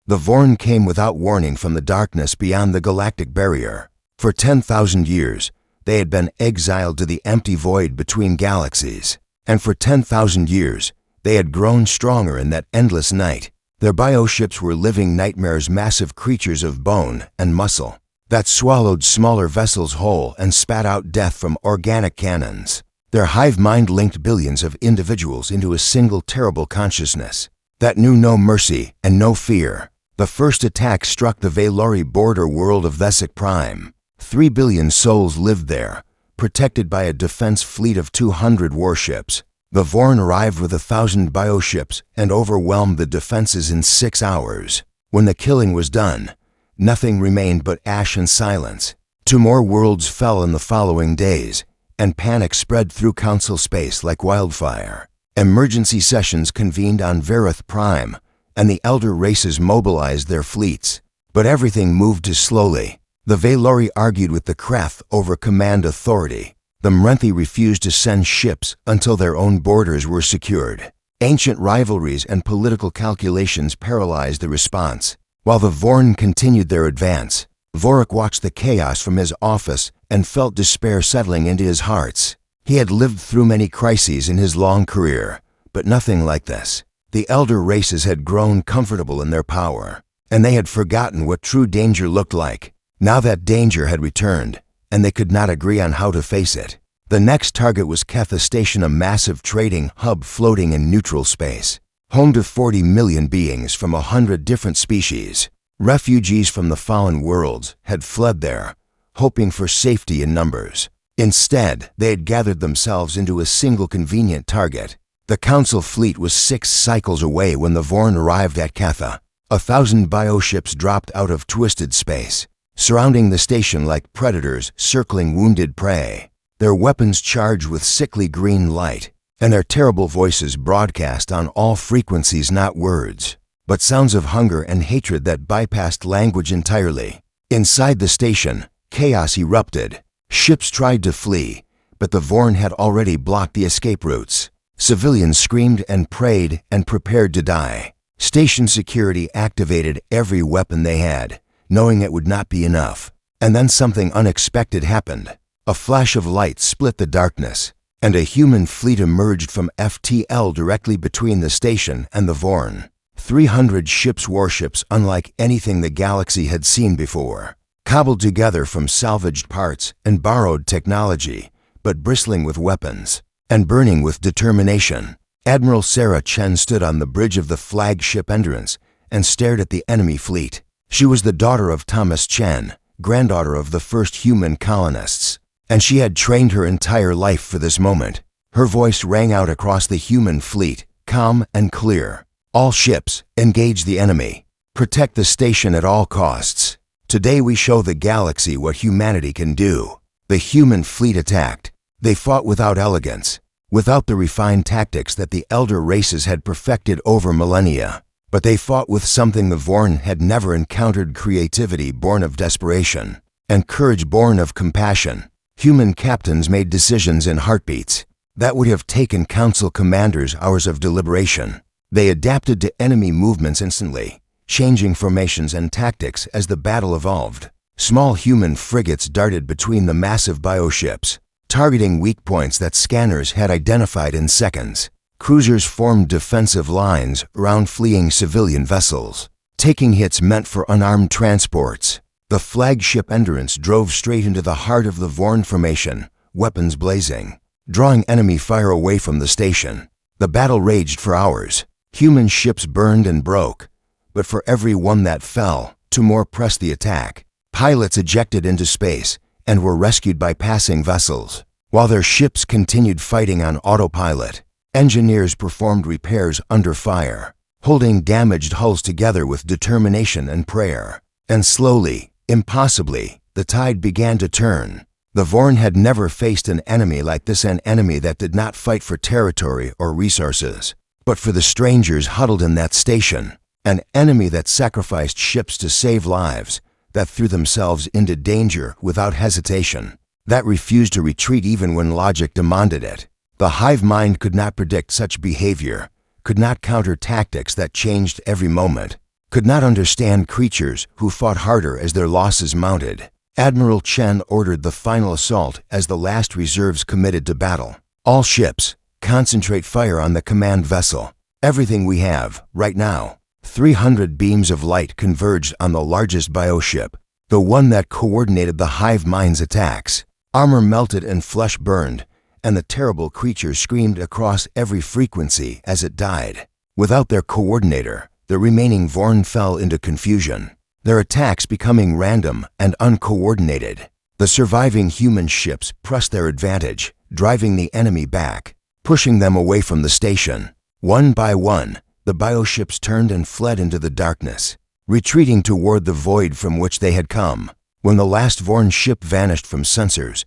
The Vorn came without warning from the darkness beyond the galactic barrier. For 10,000 years, they had been exiled to the empty void between galaxies. And for 10,000 years, they had grown stronger in that endless night. Their bioships were living nightmares, massive creatures of bone and muscle that swallowed smaller vessels whole and spat out death from organic cannons. Their hive mind linked billions of individuals into a single terrible consciousness that knew no mercy and no fear. The first attack struck the Valori border world of Thesic Prime. 3 billion souls lived there, protected by a defense fleet of 200 warships. The Vorn arrived with 1,000 bioships and overwhelmed the defenses in 6 hours. When the killing was done, nothing remained but ash and silence. 2 more worlds fell in the following days, and panic spread through Council space like wildfire. Emergency sessions convened on Verith Prime, and the elder races mobilized their fleets. But everything moved too slowly. The Valori argued with the Kreth over command authority. The Mrenthi refused to send ships until their own borders were secured. Ancient rivalries and political calculations paralyzed the response. While the Vorn continued their advance, Vorik watched the chaos from his office and felt despair settling into his heart. He had lived through many crises in his long career, but nothing like this. The elder races had grown comfortable in their power, and they had forgotten what true danger looked like. Now that danger had returned, and they could not agree on how to face it. The next target was Ketha Station, a massive trading hub floating in neutral space, home to 40 million beings from 100 different species. Refugees from the fallen worlds had fled there, hoping for safety in numbers. Instead, they had gathered themselves into a single convenient target. The Council fleet was 6 cycles away when the Vorn arrived at Ketha. 1,000 bioships dropped out of twisted space, surrounding the station like predators circling wounded prey. Their weapons charged with sickly green light, and their terrible voices broadcast on all frequencies, not words, but sounds of hunger and hatred that bypassed language entirely. Inside the station, chaos erupted. Ships tried to flee, but the Vorn had already blocked the escape routes. Civilians screamed and prayed and prepared to die. Station security activated every weapon they had, knowing it would not be enough. And then something unexpected happened. A flash of light split the darkness, and a human fleet emerged from FTL directly between the station and the Vorn. 300 ships, warships unlike anything the galaxy had seen before, cobbled together from salvaged parts and borrowed technology, but bristling with weapons and burning with determination. Admiral Sarah Chen stood on the bridge of the flagship entrance and stared at the enemy fleet. She was the daughter of Thomas Chen, granddaughter of the first human colonists, and she had trained her entire life for this moment. Her voice rang out across the human fleet, calm and clear. All ships, engage the enemy. Protect the station at all costs. Today we show the galaxy what humanity can do. The human fleet attacked. They fought without elegance, without the refined tactics that the elder races had perfected over millennia. But they fought with something the Vorn had never encountered: creativity born of desperation, and courage born of compassion. Human captains made decisions in heartbeats that would have taken Council commanders hours of deliberation. They adapted to enemy movements instantly, changing formations and tactics as the battle evolved. Small human frigates darted between the massive bioships, targeting weak points that scanners had identified in seconds. Cruisers formed defensive lines around fleeing civilian vessels, taking hits meant for unarmed transports. The flagship entrance drove straight into the heart of the Vorn formation, weapons blazing, drawing enemy fire away from the station. The battle raged for hours. Human ships burned and broke, but for every one that fell, 2 more pressed the attack. Pilots ejected into space and were rescued by passing vessels, while their ships continued fighting on autopilot. Engineers performed repairs under fire, holding damaged hulls together with determination and prayer. And slowly, impossibly, the tide began to turn. The Vorn had never faced an enemy like this, an enemy that did not fight for territory or resources, but for the strangers huddled in that station. An enemy that sacrificed ships to save lives, that threw themselves into danger without hesitation, that refused to retreat even when logic demanded it. The hive mind could not predict such behavior, could not counter tactics that changed every moment. could not understand creatures who fought harder as their losses mounted. Admiral Chen ordered the final assault as the last reserves committed to battle. All ships, concentrate fire on the command vessel. Everything we have, right now. 300 beams of light converged on the largest bioship, the one that coordinated the hive mind's attacks. Armor melted and flesh burned, and the terrible creature screamed across every frequency as it died. Without their coordinator, the remaining Vorn fell into confusion, their attacks becoming random and uncoordinated. The surviving human ships pressed their advantage, driving the enemy back, pushing them away from the station. One by one, the bioships turned and fled into the darkness, retreating toward the void from which they had come. When the last Vorn ship vanished from sensors,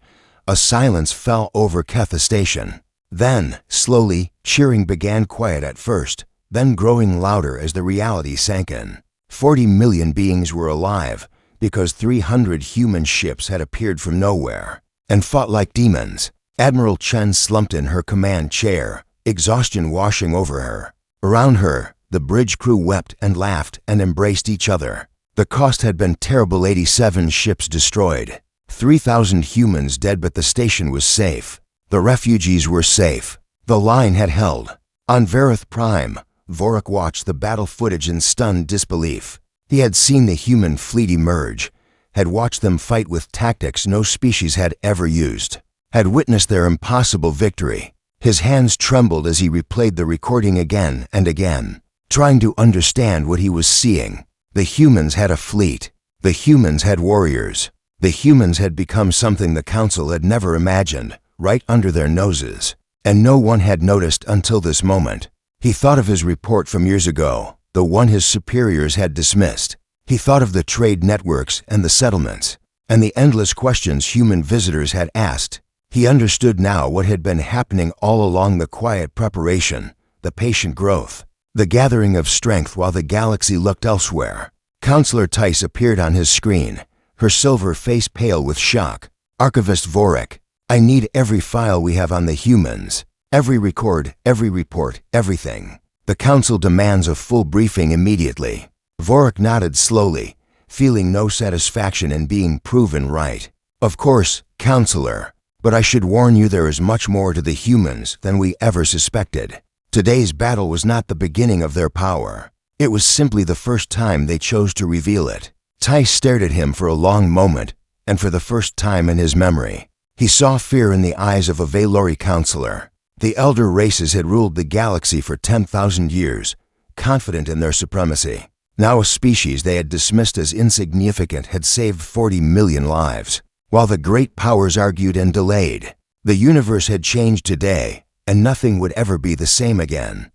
a silence fell over Ketha Station. Then, slowly, cheering began quiet at first, then growing louder as the reality sank in. 40 million beings were alive because 300 human ships had appeared from nowhere and fought like demons. Admiral Chen slumped in her command chair, exhaustion washing over her. Around her, the bridge crew wept and laughed and embraced each other. The cost had been terrible: 87 ships destroyed, 3,000 humans dead, but the station was safe. The refugees were safe. The line had held. On Vareth Prime, Vorik watched the battle footage in stunned disbelief. He had seen the human fleet emerge, had watched them fight with tactics no species had ever used, had witnessed their impossible victory. His hands trembled as he replayed the recording again and again, trying to understand what he was seeing. The humans had a fleet. The humans had warriors. The humans had become something the Council had never imagined, right under their noses. And no one had noticed until this moment. He thought of his report from years ago, the one his superiors had dismissed. He thought of the trade networks and the settlements, and the endless questions human visitors had asked. He understood now what had been happening all along: the quiet preparation, the patient growth, the gathering of strength while the galaxy looked elsewhere. Counselor Tice appeared on his screen, her silver face pale with shock. Archivist Vorik, I need every file we have on the humans. Every record, every report, everything. The Council demands a full briefing immediately. Vorik nodded slowly, feeling no satisfaction in being proven right. Of course, Counselor. But I should warn you, there is much more to the humans than we ever suspected. Today's battle was not the beginning of their power. It was simply the first time they chose to reveal it. Tice stared at him for a long moment, and for the first time in his memory, he saw fear in the eyes of a Valori counselor. The elder races had ruled the galaxy for 10,000 years, confident in their supremacy. Now a species they had dismissed as insignificant had saved 40 million lives. While the great powers argued and delayed, the universe had changed today, and nothing would ever be the same again.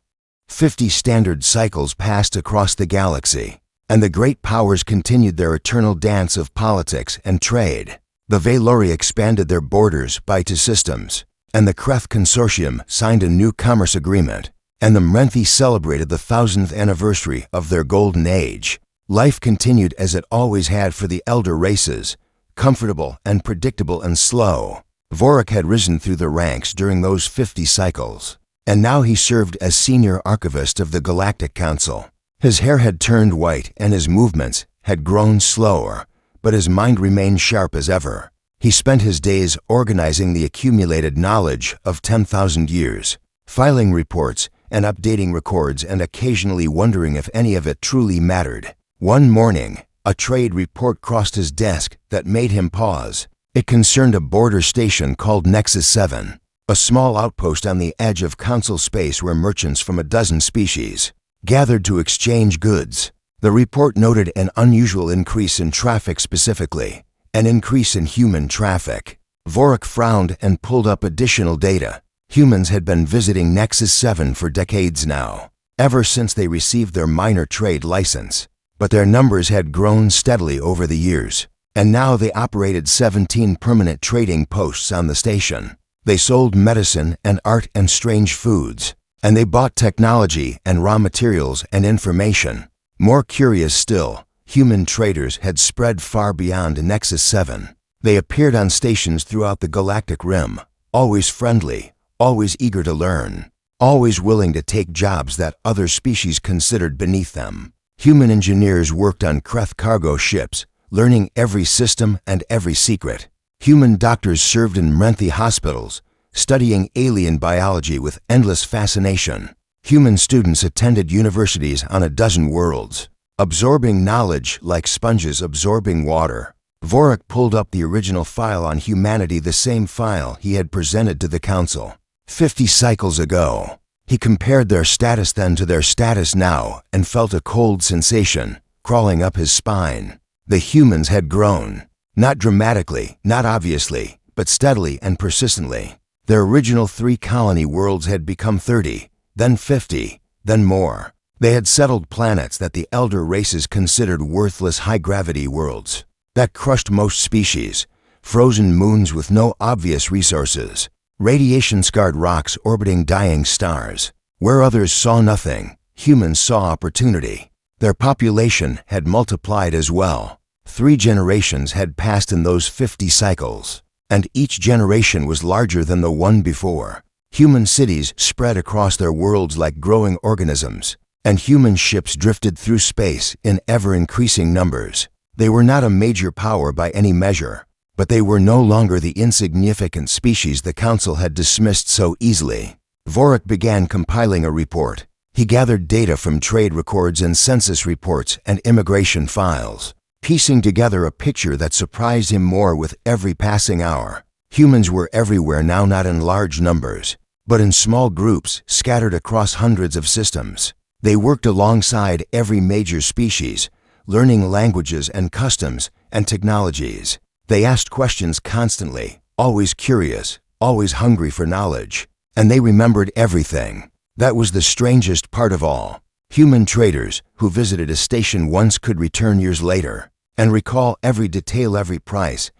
50 standard cycles passed across the galaxy, and the great powers continued their eternal dance of politics and trade. The Valori expanded their borders by 2 systems, and the Kreth Consortium signed a new commerce agreement, and the Mrenthi celebrated the 1000th anniversary of their golden age. Life continued as it always had for the elder races, comfortable and predictable and slow. Vorik had risen through the ranks during those 50 cycles, and now he served as senior archivist of the Galactic Council. His hair had turned white and his movements had grown slower, but his mind remained sharp as ever. He spent his days organizing the accumulated knowledge of 10,000 years, filing reports and updating records, and occasionally wondering if any of it truly mattered. One morning, a trade report crossed his desk that made him pause. It concerned a border station called Nexus 7, a small outpost on the edge of Council space where merchants from a dozen species gathered to exchange goods. The report noted an unusual increase in traffic, specifically an increase in human traffic. Vorik frowned and pulled up additional data. Humans had been visiting Nexus 7 for decades now, ever since they received their minor trade license. But their numbers had grown steadily over the years, and now they operated 17 permanent trading posts on the station. They sold medicine and art and strange foods, and they bought technology and raw materials and information. More curious still, human traders had spread far beyond Nexus 7. They appeared on stations throughout the galactic rim, always friendly, always eager to learn, always willing to take jobs that other species considered beneath them. Human engineers worked on Kreth cargo ships, learning every system and every secret. Human doctors served in Mrenthi hospitals, studying alien biology with endless fascination. Human students attended universities on a dozen worlds, absorbing knowledge like sponges absorbing water. Vorik pulled up the original file on humanity, the same file he had presented to the council 50 cycles ago. He compared their status then to their status now and felt a cold sensation crawling up his spine. The humans had grown. Not dramatically, not obviously, but steadily and persistently. Their original 3 colony worlds had become 30, then 50, then more. They had settled planets that the elder races considered worthless high-gravity worlds that crushed most species, frozen moons with no obvious resources, radiation-scarred rocks orbiting dying stars. Where others saw nothing, humans saw opportunity. Their population had multiplied as well. 3 generations had passed in those 50 cycles, and each generation was larger than the one before. Human cities spread across their worlds like growing organisms, and human ships drifted through space in ever-increasing numbers. They were not a major power by any measure, but they were no longer the insignificant species the council had dismissed so easily. Vorik began compiling a report. He gathered data from trade records and census reports and immigration files, piecing together a picture that surprised him more with every passing hour. Humans were everywhere now, not in large numbers, but in small groups scattered across hundreds of systems. They worked alongside every major species, learning languages and customs and technologies. They asked questions constantly, always curious, always hungry for knowledge, and they remembered everything. That was the strangest part of all. Human traders who visited a station once could return years later and recall every detail, every price,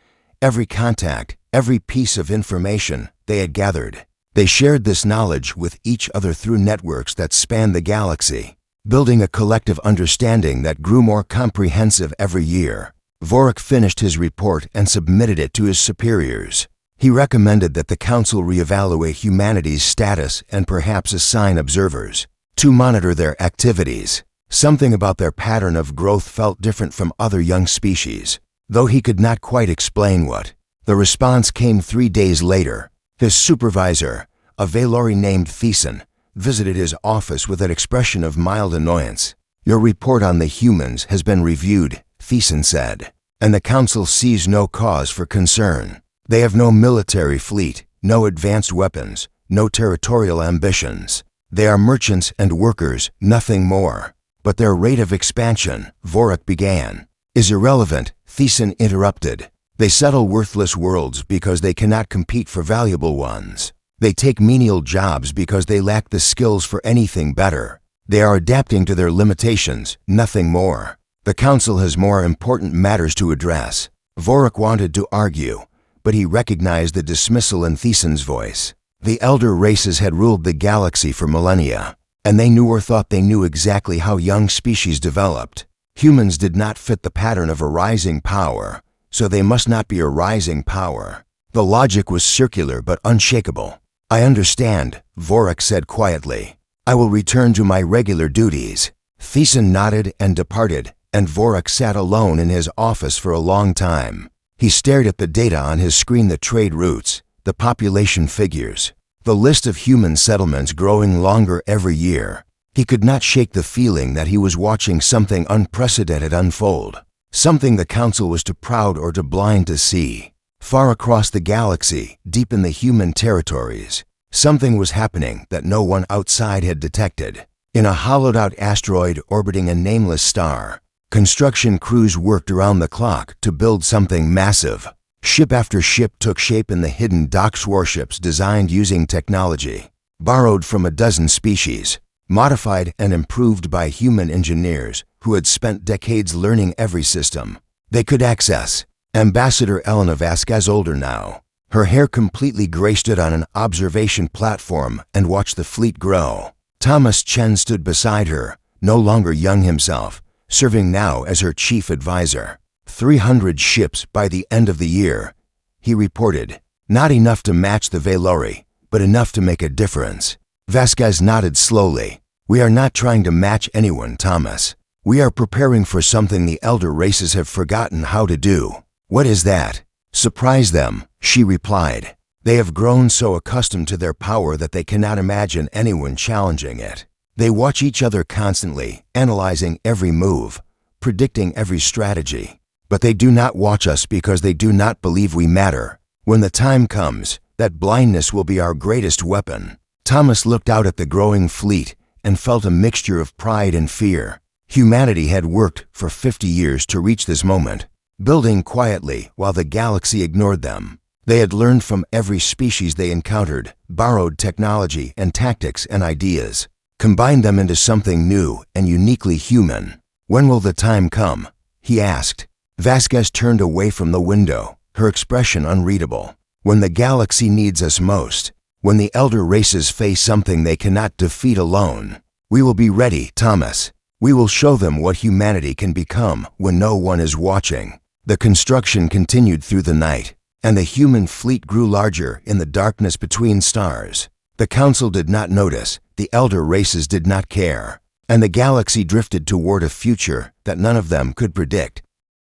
every contact, every piece of information they had gathered. They shared this knowledge with each other through networks that spanned the galaxy, building a collective understanding that grew more comprehensive every year. Vorik finished his report and submitted it to his superiors. He recommended that the council reevaluate humanity's status and perhaps assign observers to monitor their activities. Something about their pattern of growth felt different from other young species, though he could not quite explain what. The response came 3 days later. His supervisor, a Valori named Thiessen, visited his office with an expression of mild annoyance. "Your report on the humans has been reviewed," Thiessen said, "and the council sees no cause for concern. They have no military fleet, no advanced weapons, no territorial ambitions. They are merchants and workers, nothing more. But their rate of expansion," Vorik began, "is irrelevant," Thiessen interrupted. "They settle worthless worlds because they cannot compete for valuable ones. They take menial jobs because they lack the skills for anything better. They are adapting to their limitations, nothing more. The council has more important matters to address." Vorik wanted to argue, but he recognized the dismissal in Thiessen's voice. The elder races had ruled the galaxy for millennia, and they knew or thought they knew exactly how young species developed. Humans did not fit the pattern of a rising power, so they must not be a rising power. The logic was circular but unshakable. "I understand," Vorik said quietly. "I will return to my regular duties." Thiessen nodded and departed, and Vorik sat alone in his office for a long time. He stared at the data on his screen, the trade routes, the population figures, the list of human settlements growing longer every year. He could not shake the feeling that he was watching something unprecedented unfold, something the council was too proud or too blind to see. Far across the galaxy, deep in the human territories, something was happening that no one outside had detected. In a hollowed-out asteroid orbiting a nameless star, construction crews worked around the clock to build something massive. Ship after ship took shape in the hidden docks, warships designed using technology borrowed from a dozen species, modified and improved by human engineers who had spent decades learning every system they could access. Ambassador Elena Vasquez, older now, her hair completely gray, stood on an observation platform and watched the fleet grow. Thomas Chen stood beside her, no longer young himself, serving now as her chief advisor. 300 ships by the end of the year, he reported. Not enough to match the Valori, but enough to make a difference. Vasquez nodded slowly. "We are not trying to match anyone, Thomas. We are preparing for something the elder races have forgotten how to do. What is that? Surprise them, she replied. They have grown so accustomed to their power that they cannot imagine anyone challenging it. They watch each other constantly, analyzing every move, predicting every strategy. But they do not watch us because they do not believe we matter. When the time comes, that blindness will be our greatest weapon. Thomas looked out at the growing fleet and felt a mixture of pride and fear. Humanity had worked for 50 years to reach this moment, building quietly while the galaxy ignored them. They had learned from every species they encountered, borrowed technology and tactics and ideas, combined them into something new and uniquely human. When will the time come? He asked. Vasquez turned away from the window, her expression unreadable. When the galaxy needs us most, when the elder races face something they cannot defeat alone. We will be ready, Thomas. We will show them what humanity can become when no one is watching. The construction continued through the night, and the human fleet grew larger in the darkness between stars. The council did not notice, the elder races did not care, and the galaxy drifted toward a future that none of them could predict.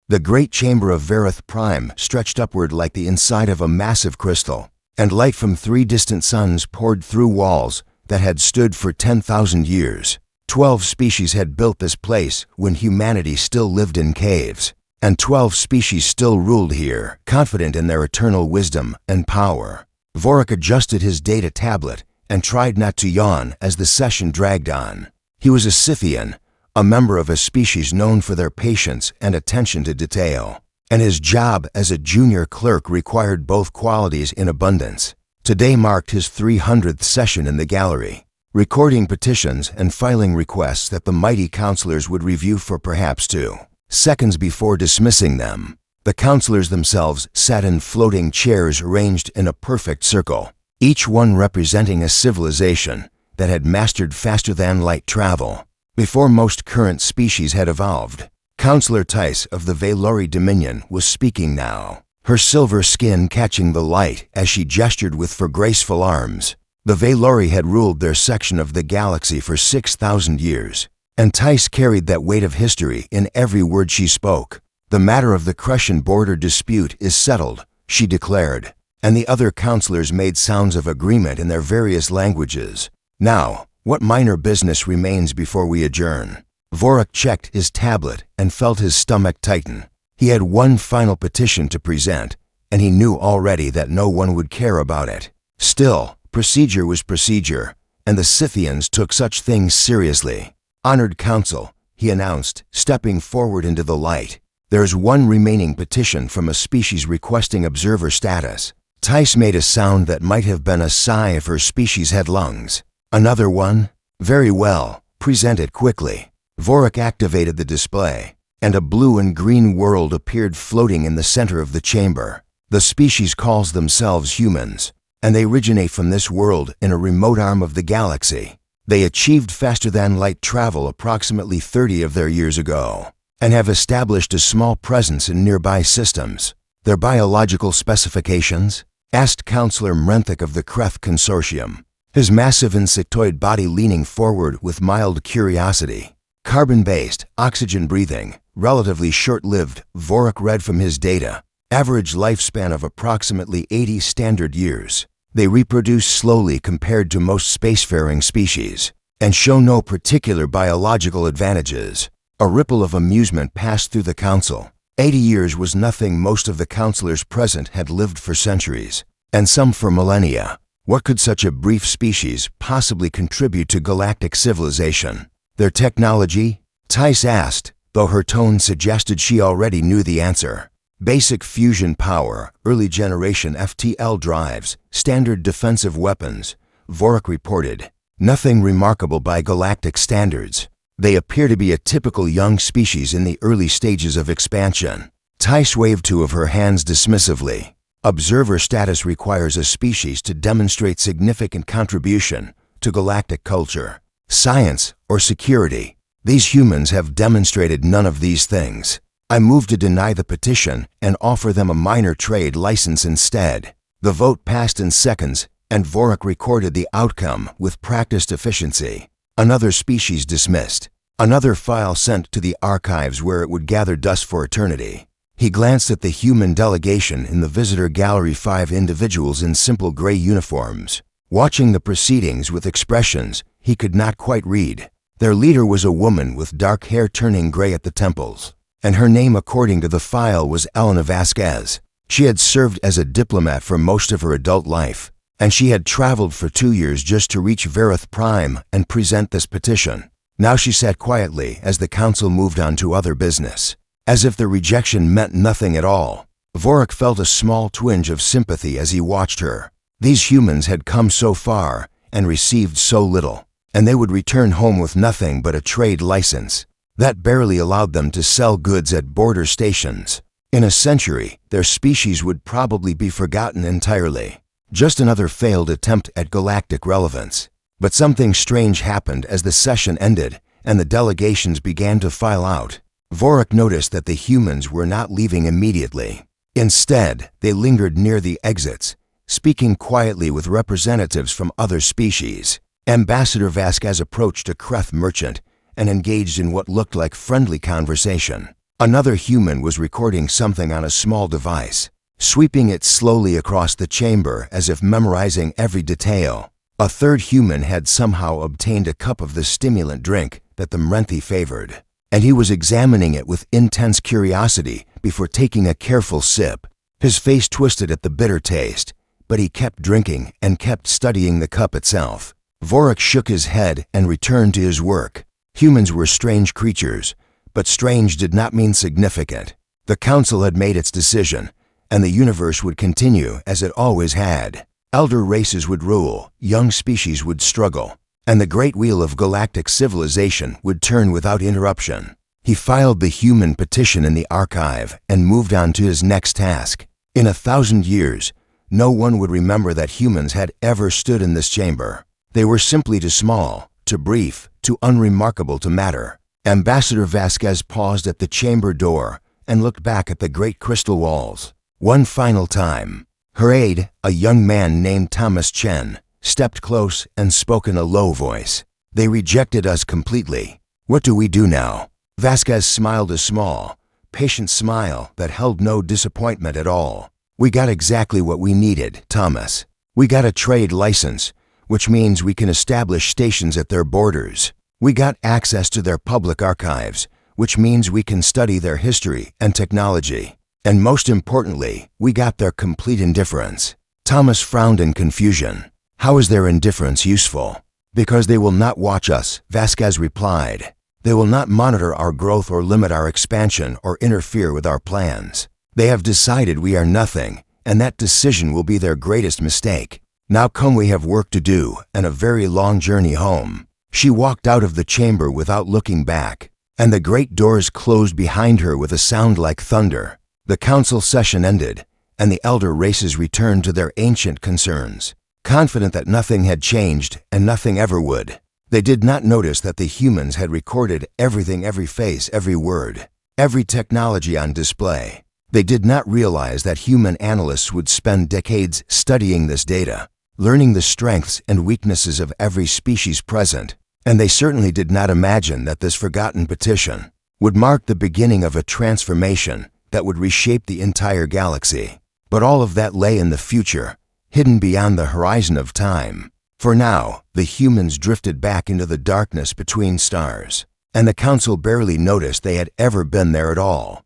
The great chamber of Verith Prime stretched upward like the inside of a massive crystal, and light from 3 distant suns poured through walls that had stood for 10,000 years. 12 species had built this place when humanity still lived in caves, and 12 species still ruled here, confident in their eternal wisdom and power. Vorik adjusted his data tablet and tried not to yawn as the session dragged on. He was a Scythian, a member of a species known for their patience and attention to detail, and his job as a junior clerk required both qualities in abundance. Today marked his 300th session in the gallery, recording petitions and filing requests that the mighty counselors would review for perhaps 2 seconds before dismissing them. The counselors themselves sat in floating chairs arranged in a perfect circle, each one representing a civilization that had mastered faster-than-light travel before most current species had evolved. Counselor Tice of the Valori Dominion was speaking now, her silver skin catching the light as she gestured with graceful arms. The Valori had ruled their section of the galaxy for 6,000 years, and Tice carried that weight of history in every word she spoke. The matter of the Crescent border dispute is settled, she declared, and the other counselors made sounds of agreement in their various languages. Now, what minor business remains before we adjourn? Vorik checked his tablet and felt his stomach tighten. He had one final petition to present, and he knew already that no one would care about it. Still, procedure was procedure, and the Scythians took such things seriously. Honored Council, he announced, stepping forward into the light. There's one remaining petition from a species requesting observer status. Tice made a sound that might have been a sigh if her species had lungs. Another one? Very well, present it quickly. Vorik activated the display, and a blue and green world appeared floating in the center of the chamber. The species calls themselves humans, and they originate from this world in a remote arm of the galaxy. They achieved faster-than-light travel approximately 30 of their years ago, and have established a small presence in nearby systems. Their biological specifications? Asked Counselor Mrenthik of the Kreth Consortium, his massive insectoid body leaning forward with mild curiosity. Carbon-based, oxygen-breathing, relatively short-lived, Vorik read from his data. Average lifespan of approximately 80 standard years. They reproduce slowly compared to most spacefaring species, and show no particular biological advantages. A ripple of amusement passed through the council. 80 years was nothing. Most of the counselors present had lived for centuries, and some for millennia. What could such a brief species possibly contribute to galactic civilization? Their technology? Tice asked, though her tone suggested she already knew the answer. Basic fusion power, early generation FTL drives, standard defensive weapons, Vorik reported. Nothing remarkable by galactic standards. They appear to be a typical young species in the early stages of expansion. Tice waved 2 of her hands dismissively. Observer status requires a species to demonstrate significant contribution to galactic culture, science, or security. These humans have demonstrated none of these things. I move to deny the petition and offer them a minor trade license instead. The vote passed in seconds, and Vorik recorded the outcome with practiced efficiency. Another species dismissed. Another file sent to the archives where it would gather dust for eternity. He glanced at the human delegation in the visitor gallery, 5 individuals in simple gray uniforms, watching the proceedings with expressions he could not quite read. Their leader was a woman with dark hair turning gray at the temples, and her name according to the file was Elena Vasquez. She had served as a diplomat for most of her adult life, and she had traveled for 2 years just to reach Verith Prime and present this petition. Now she sat quietly as the council moved on to other business, as if the rejection meant nothing at all. Vorik felt a small twinge of sympathy as he watched her. These humans had come so far and received so little, and they would return home with nothing but a trade license that barely allowed them to sell goods at border stations. In a century, their species would probably be forgotten entirely. Just another failed attempt at galactic relevance. But something strange happened as the session ended and the delegations began to file out. Vorik noticed that the humans were not leaving immediately. Instead, they lingered near the exits, speaking quietly with representatives from other species. Ambassador Vasquez approached a Kreth merchant and engaged in what looked like friendly conversation. Another human was recording something on a small device, sweeping it slowly across the chamber as if memorizing every detail. A third human had somehow obtained a cup of the stimulant drink that the Mrenthi favored, and he was examining it with intense curiosity before taking a careful sip. His face twisted at the bitter taste, but he kept drinking and kept studying the cup itself. Vorik shook his head and returned to his work. Humans were strange creatures, but strange did not mean significant. The council had made its decision, and the universe would continue as it always had. Elder races would rule, young species would struggle, and the great wheel of galactic civilization would turn without interruption. He filed the human petition in the archive and moved on to his next task. In 1,000 years, no one would remember that humans had ever stood in this chamber. They were simply too small, too brief, too unremarkable to matter. Ambassador Vasquez paused at the chamber door and looked back at the great crystal walls. One final time. Her aide, a young man named Thomas Chen, stepped close and spoke in a low voice. They rejected us completely. What do we do now? Vasquez smiled a small, patient smile that held no disappointment at all. We got exactly what we needed, Thomas. We got a trade license, which means we can establish stations at their borders. We got access to their public archives, which means we can study their history and technology. And most importantly, we got their complete indifference. Thomas frowned in confusion. How is their indifference useful? Because they will not watch us, Vasquez replied. They will not monitor our growth or limit our expansion or interfere with our plans. They have decided we are nothing, and that decision will be their greatest mistake. Now come, we have work to do and a very long journey home. She walked out of the chamber without looking back, and the great doors closed behind her with a sound like thunder. The council session ended, and the elder races returned to their ancient concerns, confident that nothing had changed and nothing ever would. They did not notice that the humans had recorded everything, every face, every word, every technology on display. They did not realize that human analysts would spend decades studying this data, learning the strengths and weaknesses of every species present, and they certainly did not imagine that this forgotten petition would mark the beginning of a transformation that would reshape the entire galaxy. But all of that lay in the future, hidden beyond the horizon of time. For now, the humans drifted back into the darkness between stars, and the council barely noticed they had ever been there at all.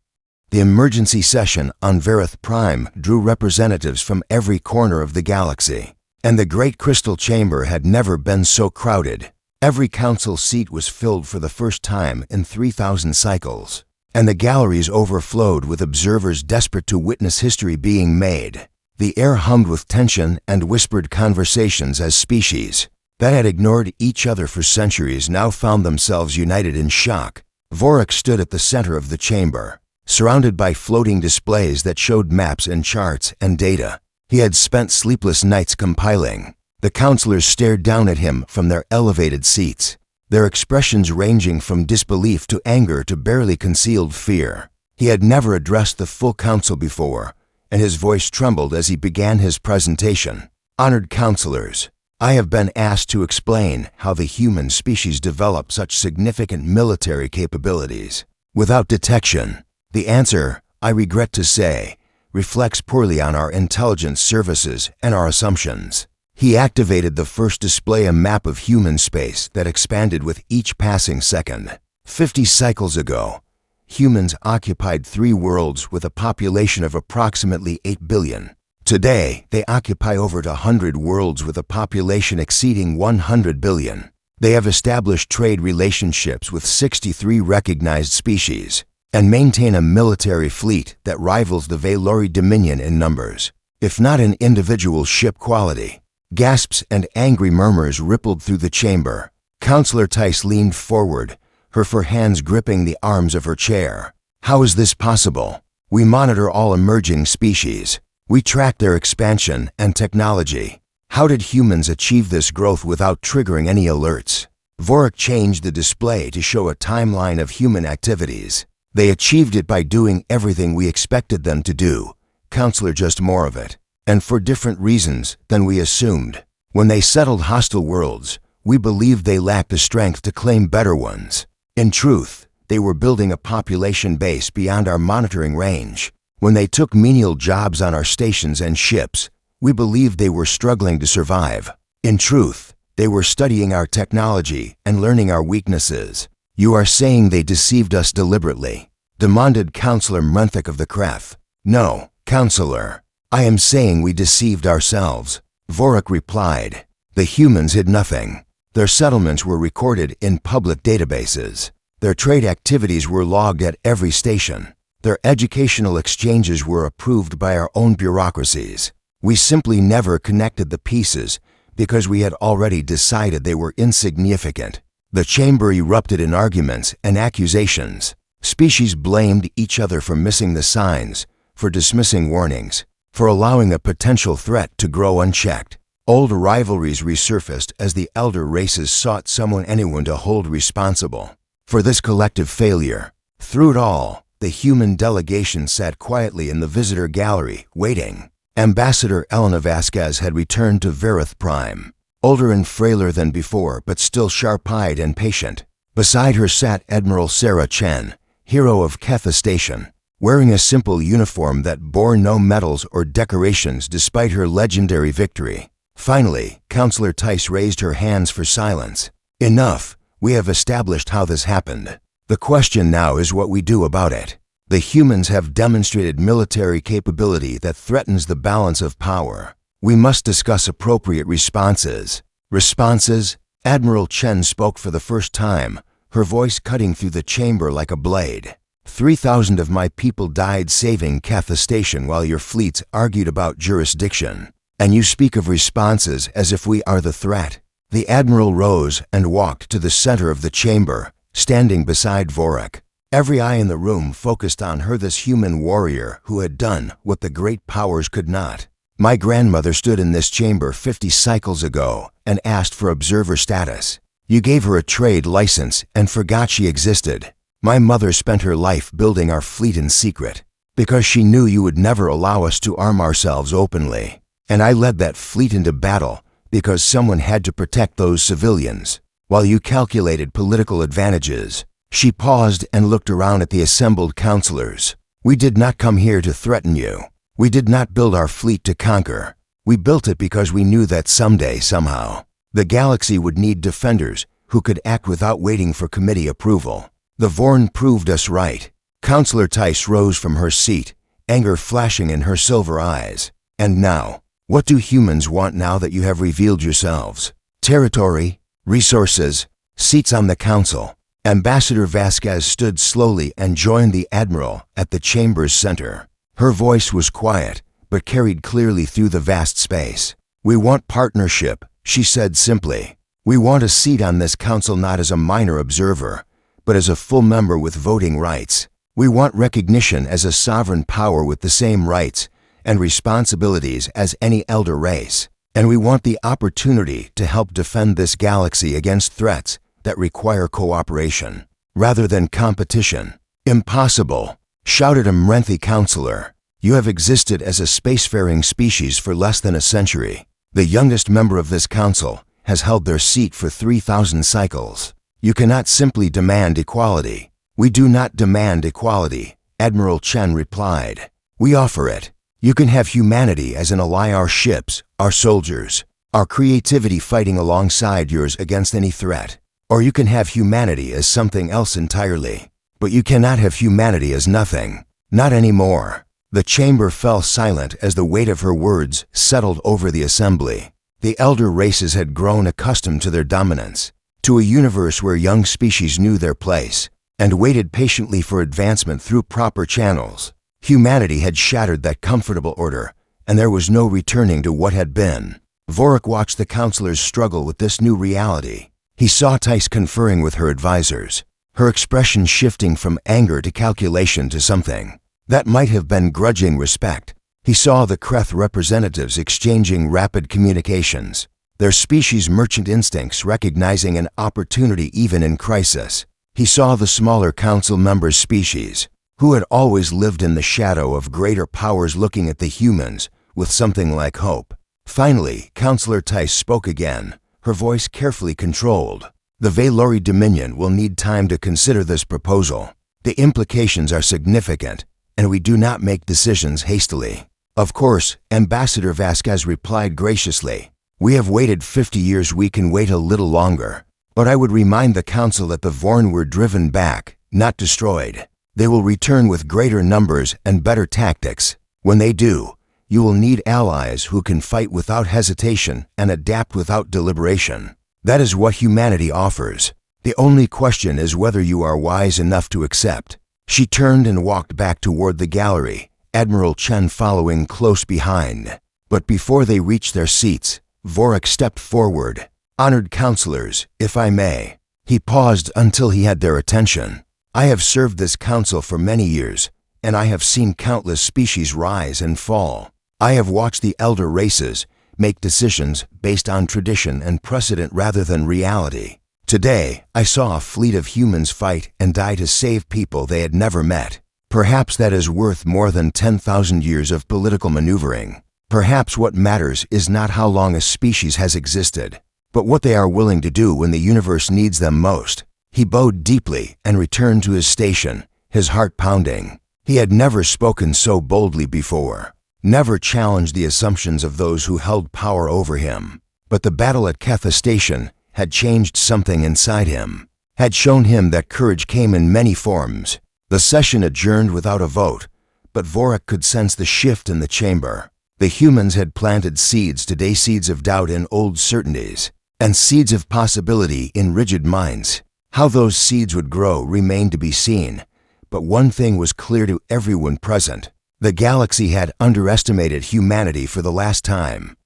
The emergency session on Verith Prime drew representatives from every corner of the galaxy, and the great crystal chamber had never been so crowded. Every council seat was filled for the first time in 3,000 cycles, and the galleries overflowed with observers desperate to witness history being made. The air hummed with tension and whispered conversations as species that had ignored each other for centuries now found themselves united in shock. Vorik stood at the center of the chamber, surrounded by floating displays that showed maps and charts and data he had spent sleepless nights compiling. The counselors stared down at him from their elevated seats, their expressions ranging from disbelief to anger to barely concealed fear. He had never addressed the full council before, and his voice trembled as he began his presentation. Honored counselors, I have been asked to explain how the human species developed such significant military capabilities without detection. The answer, I regret to say, reflects poorly on our intelligence services and our assumptions. He activated the first display a map of human space that expanded with each passing second. 50 cycles ago, humans occupied 3 worlds with a population of approximately 8 billion. Today, they occupy over 100 worlds with a population exceeding 100 billion. They have established trade relationships with 63 recognized species and maintain a military fleet that rivals the Valori Dominion in numbers, if not in individual ship quality. Gasps and angry murmurs rippled through the chamber. Counselor Tice leaned forward, her 4 hands gripping the arms of her chair. How is this possible? We monitor all emerging species. We track their expansion and technology. How did humans achieve this growth without triggering any alerts? Vorik changed the display to show a timeline of human activities. They achieved it by doing everything we expected them to do. Counselor, just more of it. And for different reasons than we assumed. When they settled hostile worlds, we believed they lacked the strength to claim better ones. In truth, they were building a population base beyond our monitoring range. When they took menial jobs on our stations and ships, we believed they were struggling to survive. In truth, they were studying our technology and learning our weaknesses. You are saying they deceived us deliberately? Demanded Counselor Munthik of the Kreth. No, Counselor. I am saying we deceived ourselves. Vorik replied. The humans hid nothing. Their settlements were recorded in public databases. Their trade activities were logged at every station. Their educational exchanges were approved by our own bureaucracies. We simply never connected the pieces because we had already decided they were insignificant. The chamber erupted in arguments and accusations. Species blamed each other for missing the signs, for dismissing warnings, for allowing a potential threat to grow unchecked. Old rivalries resurfaced as the elder races sought anyone to hold responsible for this collective failure. Through it all, the human delegation sat quietly in the visitor gallery, waiting. Ambassador Elena Vasquez had returned to Verith Prime, older and frailer than before, but still sharp-eyed and patient. Beside her sat Admiral Sarah Chen, hero of Ketha Station, wearing a simple uniform that bore no medals or decorations despite her legendary victory. Finally, Counselor Tice raised her hands for silence. Enough. We have established how this happened. The question now is what we do about it. The humans have demonstrated military capability that threatens the balance of power. We must discuss appropriate responses. Responses? Admiral Chen spoke for the first time, her voice cutting through the chamber like a blade. 3,000 of my people died saving Ketha Station while your fleets argued about jurisdiction. And you speak of responses as if we are the threat. The Admiral rose and walked to the center of the chamber, standing beside Vorik. Every eye in the room focused on her, this human warrior who had done what the great powers could not. My grandmother stood in this chamber 50 cycles ago and asked for observer status. You gave her a trade license and forgot she existed. My mother spent her life building our fleet in secret because she knew you would never allow us to arm ourselves openly. And I led that fleet into battle because someone had to protect those civilians. While you calculated political advantages, she paused and looked around at the assembled counselors. We did not come here to threaten you. We did not build our fleet to conquer. We built it because we knew that someday, somehow, the galaxy would need defenders who could act without waiting for committee approval. The Vorn proved us right. Counselor Tice rose from her seat, anger flashing in her silver eyes. And now, what do humans want now that you have revealed yourselves? Territory, resources, seats on the council. Ambassador Vasquez stood slowly and joined the Admiral at the chamber's center. Her voice was quiet, but carried clearly through the vast space. We want partnership, she said simply. We want a seat on this council not as a minor observer, but as a full member with voting rights. We want recognition as a sovereign power with the same rights and responsibilities as any elder race. And we want the opportunity to help defend this galaxy against threats that require cooperation, rather than competition. Impossible, shouted a Mrenthi counselor. You have existed as a spacefaring species for less than a century. The youngest member of this council has held their seat for 3,000 cycles. You cannot simply demand equality. We do not demand equality, Admiral Chen replied. We offer it. You can have humanity as an ally, our ships, our soldiers, our creativity fighting alongside yours against any threat. Or you can have humanity as something else entirely. But you cannot have humanity as nothing. Not anymore. The chamber fell silent as the weight of her words settled over the assembly. The elder races had grown accustomed to their dominance, to a universe where young species knew their place and waited patiently for advancement through proper channels. Humanity had shattered that comfortable order, and there was no returning to what had been. Vorik watched the counselors struggle with this new reality. He saw Tice conferring with her advisors, her expression shifting from anger to calculation to something that might have been grudging respect. He saw the Kreth representatives exchanging rapid communications, their species' merchant instincts recognizing an opportunity even in crisis. He saw the smaller council members' species, who had always lived in the shadow of greater powers, looking at the humans with something like hope. Finally, Counselor Tice spoke again, her voice carefully controlled. The Valori Dominion will need time to consider this proposal. The implications are significant, and we do not make decisions hastily. Of course, Ambassador Vasquez replied graciously. We have waited 50 years, we can wait a little longer. But I would remind the Council that the Vorn were driven back, not destroyed. They will return with greater numbers and better tactics. When they do, you will need allies who can fight without hesitation and adapt without deliberation. That is what humanity offers. The only question is whether you are wise enough to accept. She turned and walked back toward the gallery, Admiral Chen following close behind. But before they reached their seats, Vorik stepped forward. Honored counselors, if I may. He paused until he had their attention. I have served this council for many years, and I have seen countless species rise and fall. I have watched the elder races make decisions based on tradition and precedent rather than reality. Today, I saw a fleet of humans fight and die to save people they had never met. Perhaps that is worth more than 10,000 years of political maneuvering. Perhaps what matters is not how long a species has existed, but what they are willing to do when the universe needs them most. He bowed deeply and returned to his station, his heart pounding. He had never spoken so boldly before, never challenged the assumptions of those who held power over him. But the battle at Ketha Station had changed something inside him, had shown him that courage came in many forms. The session adjourned without a vote, but Vorik could sense the shift in the chamber. The humans had planted seeds today, seeds of doubt in old certainties, and seeds of possibility in rigid minds. How those seeds would grow remained to be seen, but one thing was clear to everyone present. The galaxy had underestimated humanity for the last time.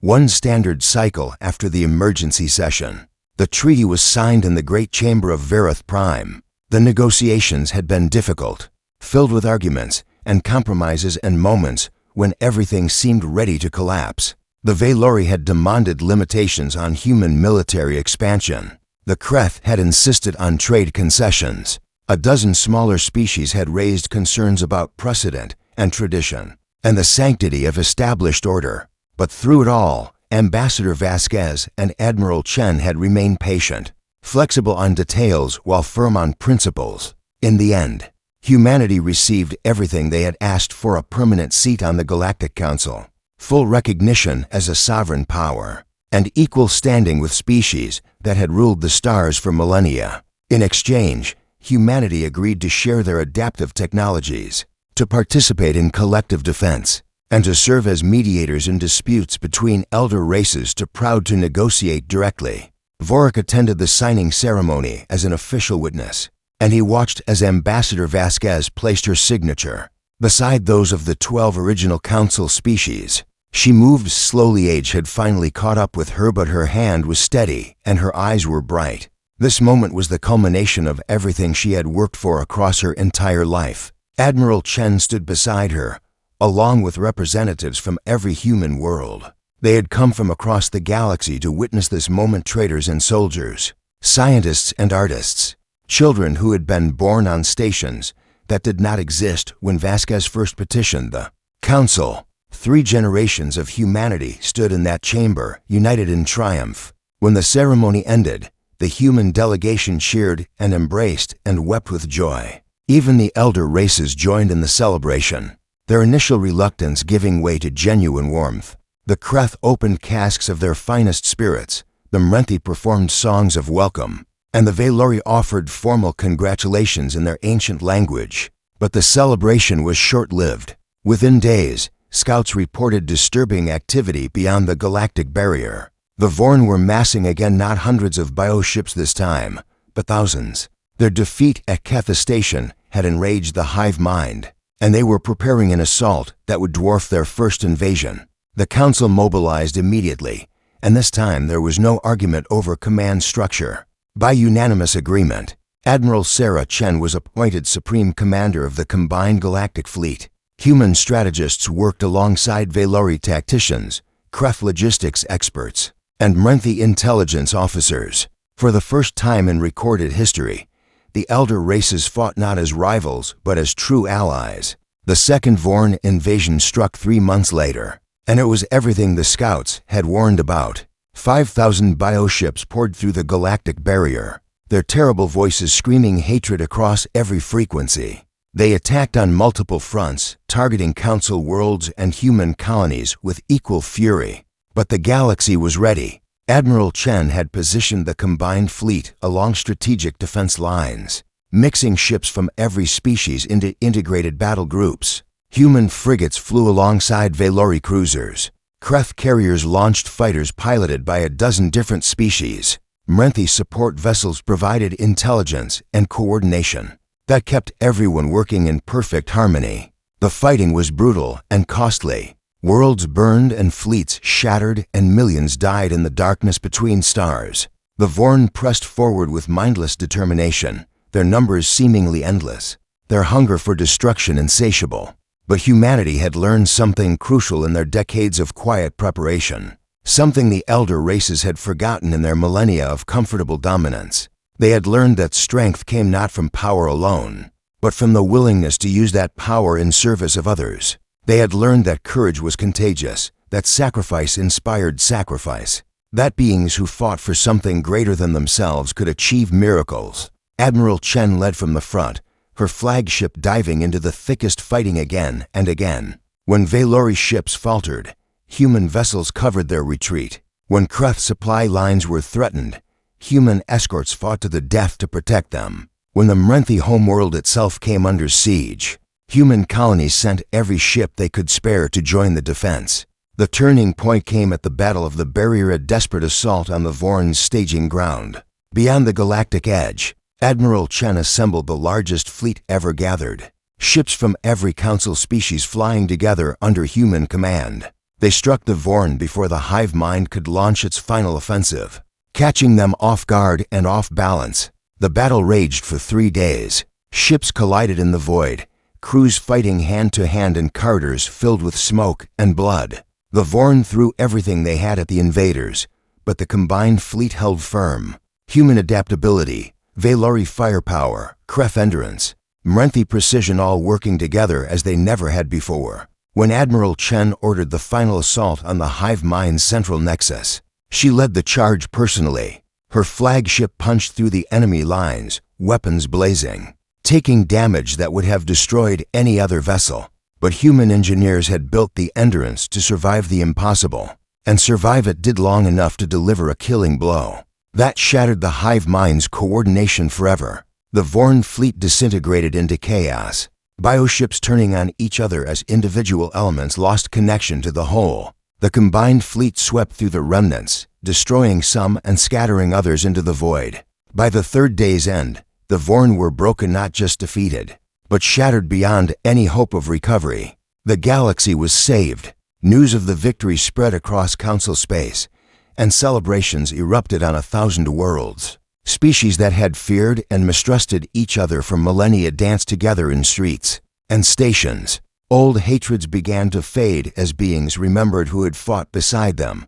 One standard cycle after the emergency session, the treaty was signed in the great chamber of Verith Prime. The negotiations had been difficult, filled with arguments and compromises and moments when everything seemed ready to collapse. The Valori had demanded limitations on human military expansion. The Kreth had insisted on trade concessions. A dozen smaller species had raised concerns about precedent and tradition, and the sanctity of established order. But through it all, Ambassador Vasquez and Admiral Chen had remained patient, flexible on details while firm on principles. In the end, humanity received everything they had asked for: a permanent seat on the Galactic Council, full recognition as a sovereign power, and equal standing with species that had ruled the stars for millennia. In exchange, humanity agreed to share their adaptive technologies, to participate in collective defense, and to serve as mediators in disputes between elder races too proud to negotiate directly. Vorik attended the signing ceremony as an official witness, and he watched as Ambassador Vasquez placed her signature beside those of the 12 original council species. She moved slowly. Age had finally caught up with her, but her hand was steady and her eyes were bright. This moment was the culmination of everything she had worked for across her entire life. Admiral Chen stood beside her, along with representatives from every human world. They had come from across the galaxy to witness this moment: traders and soldiers, scientists and artists, children who had been born on stations that did not exist when Vasquez first petitioned the Council. 3 generations of humanity stood in that chamber, united in triumph. When the ceremony ended, the human delegation cheered and embraced and wept with joy. Even the elder races joined in the celebration, their initial reluctance giving way to genuine warmth. The Kreth opened casks of their finest spirits, the Mrenthi performed songs of welcome, and the Velori offered formal congratulations in their ancient language. But the celebration was short-lived. Within days, scouts reported disturbing activity beyond the galactic barrier. The Vorn were massing again, not hundreds of bioships this time, but thousands. Their defeat at Ketha Station had enraged the hive mind, and they were preparing an assault that would dwarf their first invasion. The council mobilized immediately, and this time there was no argument over command structure. By unanimous agreement, Admiral Sarah Chen was appointed Supreme Commander of the Combined Galactic Fleet. Human strategists worked alongside Velori tacticians, Kreth logistics experts, and Mrenthi intelligence officers. For the first time in recorded history, the elder races fought not as rivals but as true allies. The second Vorn invasion struck 3 months later, and it was everything the scouts had warned about. 5,000 bioships poured through the galactic barrier, their terrible voices screaming hatred across every frequency. They attacked on multiple fronts, targeting council worlds and human colonies with equal fury. But the galaxy was ready. Admiral Chen had positioned the combined fleet along strategic defense lines, mixing ships from every species into integrated battle groups. Human frigates flew alongside Velori cruisers. Kreth carriers launched fighters piloted by a dozen different species. Mrenthi support vessels provided intelligence and coordination that kept everyone working in perfect harmony. The fighting was brutal and costly. Worlds burned and fleets shattered, and millions died in the darkness between stars. The Vorn pressed forward with mindless determination, their numbers seemingly endless, their hunger for destruction insatiable. But humanity had learned something crucial in their decades of quiet preparation, something the elder races had forgotten in their millennia of comfortable dominance. They had learned that strength came not from power alone, but from the willingness to use that power in service of others. They had learned that courage was contagious, that sacrifice inspired sacrifice, that beings who fought for something greater than themselves could achieve miracles. Admiral Chen led from the front, her flagship diving into the thickest fighting again and again. When Velori ships faltered, human vessels covered their retreat. When Kreth supply lines were threatened, human escorts fought to the death to protect them. When the Mrenthi homeworld itself came under siege, human colonies sent every ship they could spare to join the defense. The turning point came at the Battle of the Barrier, a desperate assault on the Vorn's staging ground. Beyond the galactic edge, Admiral Chen assembled the largest fleet ever gathered, ships from every council species flying together under human command. They struck the Vorn before the hive mind could launch its final offensive, catching them off guard and off balance. The battle raged for 3 days. Ships collided in the void, crews fighting hand-to-hand in corridors filled with smoke and blood. The Vorn threw everything they had at the invaders, but the combined fleet held firm. Human adaptability, Velori firepower, Kreth endurance, Mrenthi precision, all working together as they never had before. When Admiral Chen ordered the final assault on the hive mind's central nexus, she led the charge personally. Her flagship punched through the enemy lines, weapons blazing, taking damage that would have destroyed any other vessel. But human engineers had built the endurance to survive the impossible, and survive it did long enough to deliver a killing blow. That shattered the hive mind's coordination forever. The Vorn fleet disintegrated into chaos. Bioships turning on each other as individual elements lost connection to the whole. The combined fleet swept through the remnants, destroying some and scattering others into the void. By the 3rd day's end, the Vorn were broken, not just defeated, but shattered beyond any hope of recovery. The galaxy was saved. News of the victory spread across council space, and celebrations erupted on 1,000 worlds. Species that had feared and mistrusted each other for millennia danced together in streets and stations. Old hatreds began to fade as beings remembered who had fought beside them,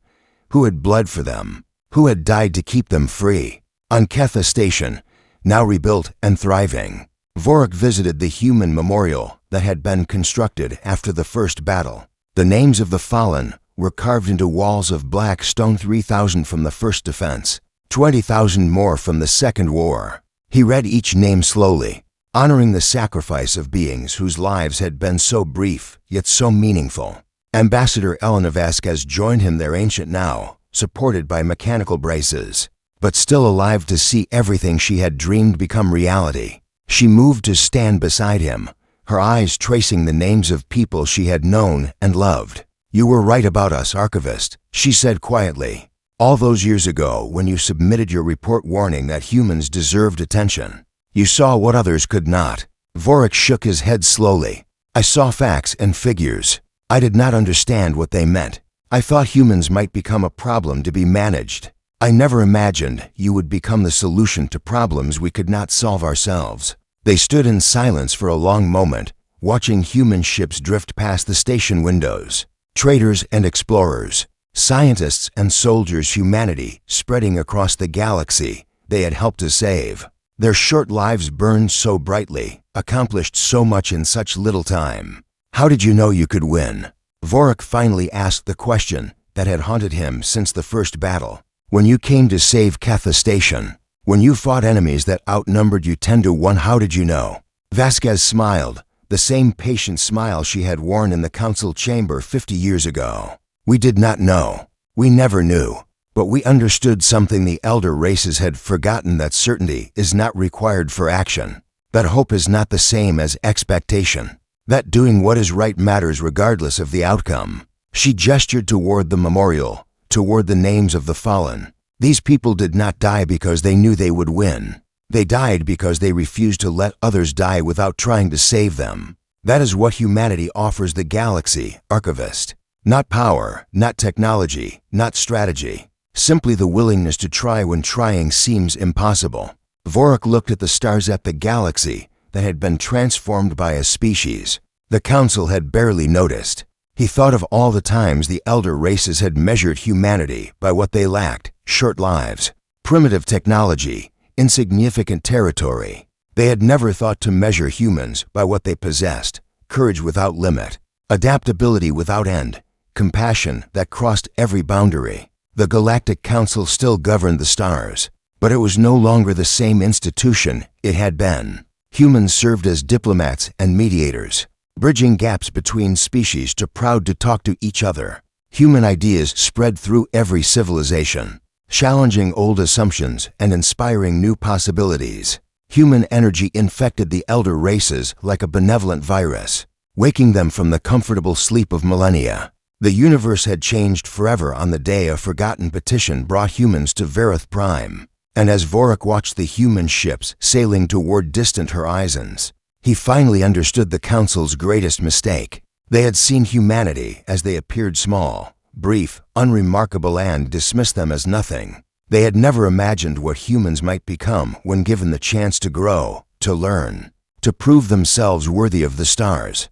who had bled for them, who had died to keep them free. On Ketha Station, now rebuilt and thriving, Vorik visited the human memorial that had been constructed after the first battle. The names of the fallen were carved into walls of black stone, 3,000 from the first defense, 20,000 more from the second war. He read each name slowly, honoring the sacrifice of beings whose lives had been so brief, yet so meaningful. Ambassador Elena Vasquez joined him there, ancient now, supported by mechanical braces, but still alive to see everything she had dreamed become reality. She moved to stand beside him, her eyes tracing the names of people she had known and loved. "You were right about us, Archivist," she said quietly. "All those years ago when you submitted your report warning that humans deserved attention. You saw what others could not." Vorik shook his head slowly. "I saw facts and figures. I did not understand what they meant. I thought humans might become a problem to be managed. I never imagined you would become the solution to problems we could not solve ourselves." They stood in silence for a long moment, watching human ships drift past the station windows. Traders and explorers, scientists and soldiers, humanity spreading across the galaxy they had helped to save. Their short lives burned so brightly, accomplished so much in such little time. "How did you know you could win?" Vorik finally asked the question that had haunted him since the first battle. "When you came to save Ketha Station, when you fought enemies that outnumbered you 10 to 1, how did you know?" Vasquez smiled, the same patient smile she had worn in the council chamber 50 years ago. "We did not know. We never knew. But we understood something the elder races had forgotten, that certainty is not required for action, that hope is not the same as expectation, that doing what is right matters regardless of the outcome." She gestured toward the memorial, toward the names of the fallen. These people did not die because they knew they would win. They died because they refused to let others die without trying to save them. That is what humanity offers the galaxy, Archivist. Not power, not technology, not strategy. Simply the willingness to try when trying seems impossible. Vorik looked at the stars, at the galaxy that had been transformed by a species the Council had barely noticed. He thought of all the times the elder races had measured humanity by what they lacked: short lives, primitive technology, insignificant territory. They had never thought to measure humans by what they possessed: courage without limit, adaptability without end, compassion that crossed every boundary. The Galactic Council still governed the stars, but it was no longer the same institution it had been. Humans served as diplomats and mediators, bridging gaps between species, too proud to talk to each other. Human ideas spread through every civilization, challenging old assumptions and inspiring new possibilities. Human energy infected the elder races like a benevolent virus, waking them from the comfortable sleep of millennia. The universe had changed forever on the day a forgotten petition brought humans to Verith Prime. And as Vorik watched the human ships sailing toward distant horizons, he finally understood the Council's greatest mistake. They had seen humanity as they appeared: small, brief, unremarkable, and dismissed them as nothing. They had never imagined what humans might become when given the chance to grow, to learn, to prove themselves worthy of the stars.